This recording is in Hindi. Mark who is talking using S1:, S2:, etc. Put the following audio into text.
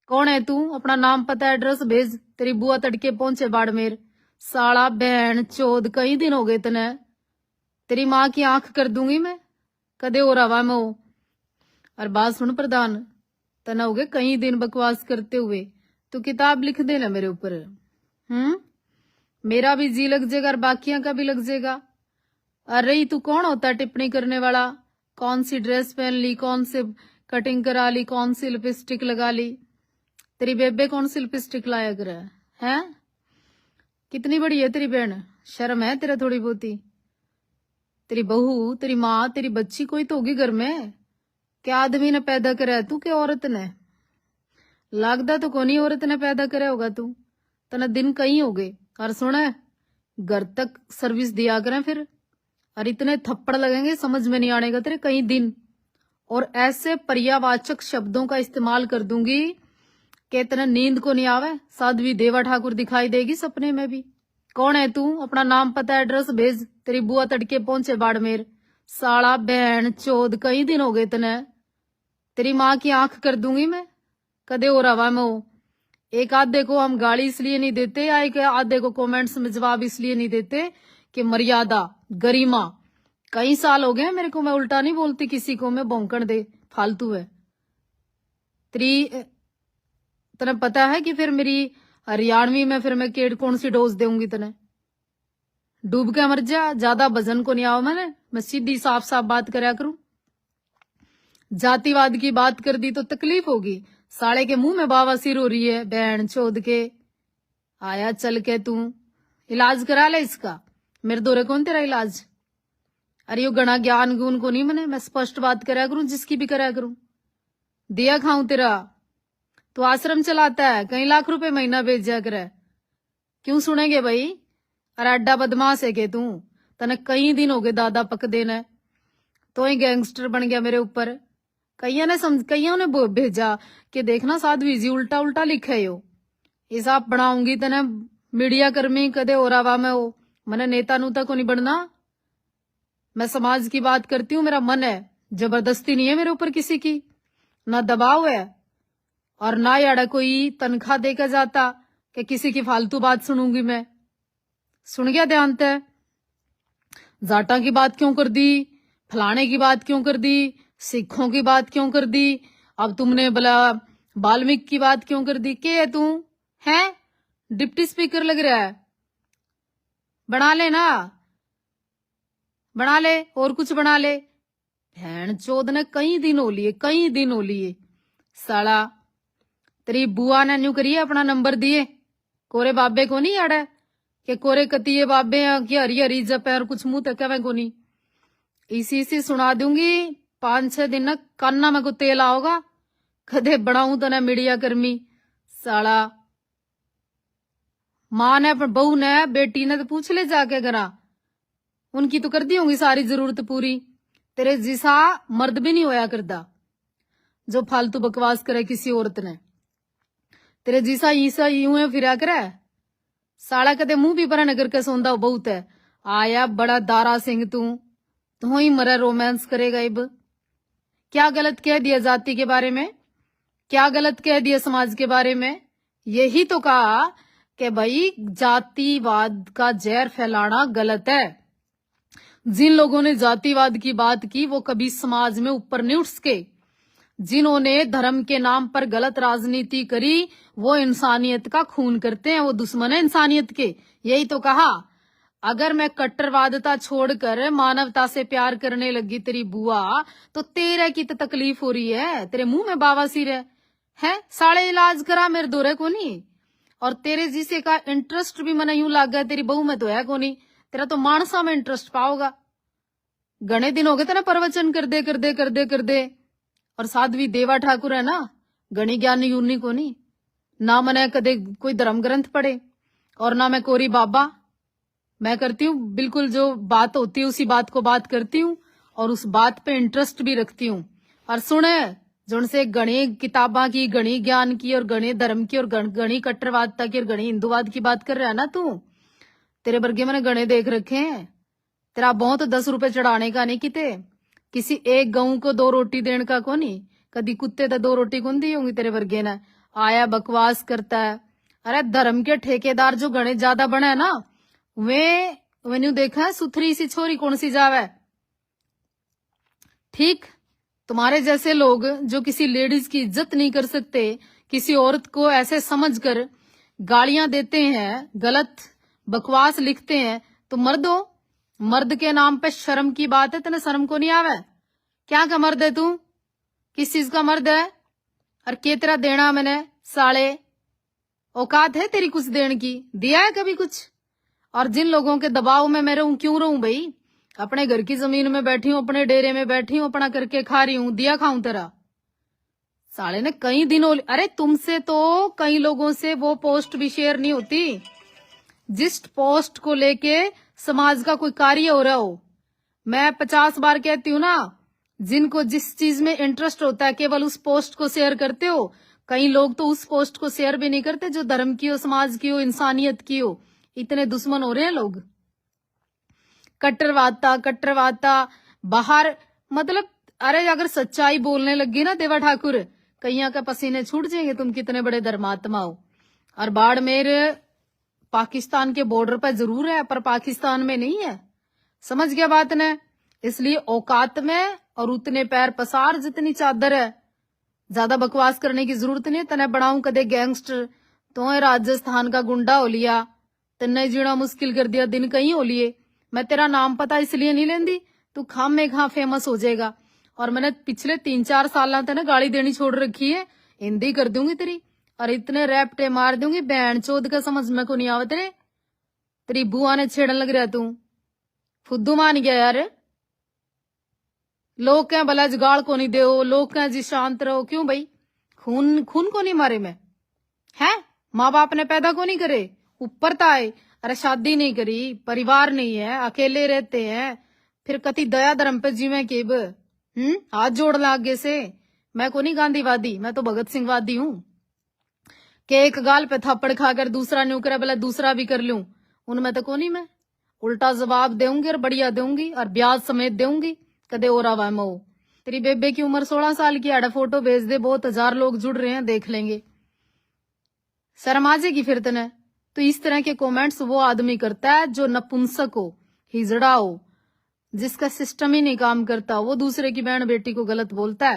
S1: कौन है तू? अपना नाम पता एड्रेस भेज, तेरी बुआ तड़के पहुंचे बाड़मेर। साला बहन चोद, कई दिन हो गए तने। तेरी माँ की आंख कर दूंगी मैं, कदे हो रहा मैं वो। और बात सुन प्रधान, तना हो गए कई दिन बकवास करते हुए। तू किताब लिख देना मेरे ऊपर। मेरा भी जी लग जाएगा और बाकियों का भी लग जाएगा। अरे तू कौन होता है टिप्पणी करने वाला? कौन सी ड्रेस पहन ली, कौन से कटिंग करा ली, कौन सी लिपस्टिक लगा ली? तेरी बेबे कौन सी लिपस्टिक लाया कर है? कितनी बड़ी है तेरी बहन? शर्म है तेरा थोड़ी बहुती? तेरी बहू, तेरी माँ, तेरी बच्ची कोई तो होगी घर में। क्या आदमी ने पैदा करे तू के औरत ने? लगदा तो कोनी औरत ने पैदा करे होगा तू। तना दिन कहीं हो गए। और सुना घर तक सर्विस दिया करें फिर। और इतने थप्पड़ लगेंगे समझ में नहीं आनेगा तेरे कई दिन। और ऐसे पर्यावाचक शब्दों का इस्तेमाल कर दूंगी कि इतना नींद को नहीं आवे। साध्वी देवा ठाकुर दिखाई देगी सपने में भी। कौन है तू? अपना नाम पता एड्रेस भेज, तेरी बुआ तड़के पहुंचे बाड़मेर। साला बहन चोद, कई दिन हो गए तने। तेरी माँ की आंख कर दूंगी मैं, कदे हो रहा मैं वो। एक आधे को हम गाली इसलिए नहीं देते, या एक आधे को कमेंट्स में जवाब इसलिए नहीं देते कि मर्यादा, गरिमा। कई साल हो गए मेरे को, मैं उल्टा नहीं बोलती किसी को, मैं भौंकण दे फालतू है तेरी। तने पता है कि फिर मेरी हरियाणवी में फिर मैं केड़ कौन सी डोज दूंगी तने? डूब के मर जा। ज्यादा वजन को नहीं आओ मैंने, मैं सीधी साफ साफ बात करया करूं। जातिवाद की बात कर दी तो तकलीफ होगी। साले के मुंह में बावासीर हो रही है बहन चोद के। आया चल के तू इलाज करा ले इसका। मेरे दौरे कौन तेरा इलाज? अरे यो गणा ज्ञान गुण को नहीं मने, मैं स्पष्ट बात करा करूं, जिसकी भी करा करूं। दिया खाऊं तेरा? तो आश्रम चलाता है, कई लाख रुपए महीना भेजा करे। क्यों सुनेंगे भाई? अरे अड्डा बदमाश है के तू? तने कई दिन हो गए दादा पक देना, तो ही गैंगस्टर बन गया मेरे ऊपर। कईयों ने भेजा कि देखना साध्वी जी उल्टा उल्टा लिखे यो। हिसाब बनाऊंगी तने मीडिया कर्मी कदे हो रहा मैं वो। मैंने नेता नूता को नहीं बनना। मैं समाज की बात करती हूँ, मेरा मन है। जबरदस्ती नहीं है मेरे ऊपर किसी की, ना दबाव है और ना याड़ा कोई तनख्वाह देकर जाता कि किसी की फालतू बात सुनूंगी मैं। सुन गया ध्यान ते? जाटा की बात क्यों कर दी, फलाने की बात क्यों कर दी, सिखों की बात क्यों कर दी, अब तुमने बोला वाल्मीकि की बात क्यों कर दी? के है तू? है डिप्टी स्पीकर लग रहा है? बना ले ना, बना ले, और कुछ बना ले। भैन चोद ने कई दिन हो लिए, कई दिन हो लिए। साला तेरी बुआ ने न्यू करिए अपना नंबर दिए, कोरे बाबे को नहीं आड़ा कि कोरे कतिये बाबे की हरी हरी जप और कुछ मुंह तक मैं को नहीं। इसी सुना दूंगी 5-6 दिन न कान्ना में को तेल आओगा। कदे बनाऊं तो ना मीडिया कर्मी। साला माँ ने बहू ने बेटी ने तो पूछ ले जाके करा, उनकी तो कर दी होंगी सारी जरूरत पूरी। तेरे जिसा मर्द भी नहीं होया करदा जो फालतू बकवास करे किसी औरत ने। तेरे जिसा ईसा यूं है फिरा करे। साला कदे मुंह भी बरा नगर के सौंदा बहुत है। आया बड़ा दारा सिंह तू ही मरा रोमांस करेगा। इब क्या गलत कह दिया जाति के बारे में, क्या गलत कह दिया समाज के बारे में? यही तो कहा कि भाई जातिवाद का जहर फैलाना गलत है। जिन लोगों ने जातिवाद की बात की वो कभी समाज में ऊपर नहीं उठ सके। जिन्होंने धर्म के नाम पर गलत राजनीति करी वो इंसानियत का खून करते हैं, वो दुश्मन है इंसानियत के। यही तो कहा। अगर मैं कट्टरवादता छोड़कर मानवता से प्यार करने लगी तेरी बुआ, तो तेरे की तो तकलीफ हो रही है। तेरे मुंह में बावासीर है? साले इलाज करा मेरे दौरे को नहीं। और तेरे जिसे का इंटरेस्ट भी मैंने यूं लग गया, तेरी बहू में तो है को नहीं। तेरा तो मानसा में इंटरेस्ट पाओगा। घने दिन हो गए तेना प्रवचन कर दे। और साध्वी देवा ठाकुर है ना, गणी ज्ञान यूनी को नहीं ना। मैंने कदे कोई धर्म ग्रंथ पढ़े और ना मैं कोरी बाबा। मैं करती हूँ बिल्कुल जो बात होती है उसी बात को बात करती हूँ और उस बात पे इंटरेस्ट भी रखती हूँ। और सुने जो से गणी किताबा की, गणी ज्ञान की और गणी धर्म की और गणी कट्टरवादता की और गणी हिंदूवाद की बात कर रहा है ना तू, तेरे वर्गे मैंने गणे देख रखे हैं। तेरा बहुत 10 रुपए चढ़ाने का नहीं किते, किसी एक गऊ को 2 रोटी देने का को नहीं। कदी कुत्ते तो 2 रोटी कौन दी होंगी तेरे वर्गे ने। आया बकवास करता है। अरे धर्म के ठेकेदार जो गणे ज्यादा बने ना, वे मैंने देखा है सुथरी सी छोरी कौन सी जावे। ठीक, तुम्हारे जैसे लोग जो किसी लेडीज की इज्जत नहीं कर सकते, किसी औरत को ऐसे समझकर गालियां देते हैं, गलत बकवास लिखते हैं, तो मर्द हो। मर्द के नाम पे शर्म की बात है, तेने शर्म को नहीं आवे? क्या का मर्द है तू? किस चीज का मर्द है? और के तेरा देना मैंने साले? औकात है तेरी कुछ देने की? दिया है कभी कुछ? और जिन लोगों के दबाव में मैं रहूं, क्यों रहूं भाई? अपने घर की जमीन में बैठी हूं, अपने डेरे में बैठी हूं, अपना करके खा रही हूं, दिया खाऊं तेरा? साले ने कई दिनों, अरे तुमसे तो कई लोगों से वो पोस्ट भी शेयर नहीं होती जिस पोस्ट को लेके समाज का कोई कार्य हो रहा हो। मैं 50 बार कहती हूँ ना, जिनको जिस चीज में इंटरेस्ट होता है केवल उस पोस्ट को शेयर करते हो। कई लोग तो उस पोस्ट को शेयर भी नहीं करते जो धर्म की हो, समाज की हो, इंसानियत की हो। इतने दुश्मन हो रहे हैं लोग। कट्टरवादता बाहर, मतलब अरे अगर सच्चाई बोलने लगी ना देवा ठाकुर, कईया के पसीने छूट जाएंगे, तुम कितने बड़े धर्मात्मा हो। और बाड़मेर पाकिस्तान के बॉर्डर पर जरूर है, पर पाकिस्तान में नहीं है। समझ गया बात ने? इसलिए औकात में और उतने पैर पसार जितनी चादर है। ज्यादा बकवास करने की जरूरत नहीं। तने बनाऊं कदे गैंगस्टर, तो राजस्थान का गुंडा हो लिया, तन्ने जीना मुश्किल कर दिया, दिन कहीं हो लिए। मैं तेरा नाम पता इसलिए नहीं लेंदी, तू खाम में खा फेमस हो जाएगा। और मैंने पिछले 3-4 साल तेने गाली देनी छोड़ रखी है, हिंदी कर दूंगी तेरी, और इतने रैपटे मार दूंगी बहन चोद का, समझ में को नहीं आवत रे। तेरी बुआ ने छेड़न लग रहा, तू फुद्दू मान गया यार। लोग कहें भला गाल को नहीं दो, लोग कहें जी शांत रहो। क्यों भाई? खून को नहीं मारे मैं? है माँ बाप ने पैदा को नहीं करे, ऊपर ताए। अरे शादी नहीं करी, परिवार नहीं है, अकेले रहते हैं, फिर कति दया धर्म पे जीवे केब? हाथ जोड़ लागे से। मैं को नहीं गांधीवादी, मैं तो भगत सिंह वादी हूँ। के एक गाल पे थप्पड़ खाकर दूसरा न्यू करे, भला दूसरा भी कर लूं, उनमें तो को नहीं। मैं उल्टा जवाब दूंगी और बढ़िया दूंगी और ब्याज समेत दूंगी। कदे और आवा मो। तेरी बेबे की उम्र 16 साल की है, फोटो भेज दे, बहुत 1000 लोग जुड़ रहे हैं, देख लेंगे। शर्म आ जाएगी फिर तने। तो इस तरह के कमेंट्स वो आदमी करता है जो नपुंसक हो, हिजड़ा हो, जिसका सिस्टम ही नहीं काम करता, वो दूसरे की बहन बेटी को गलत बोलता है।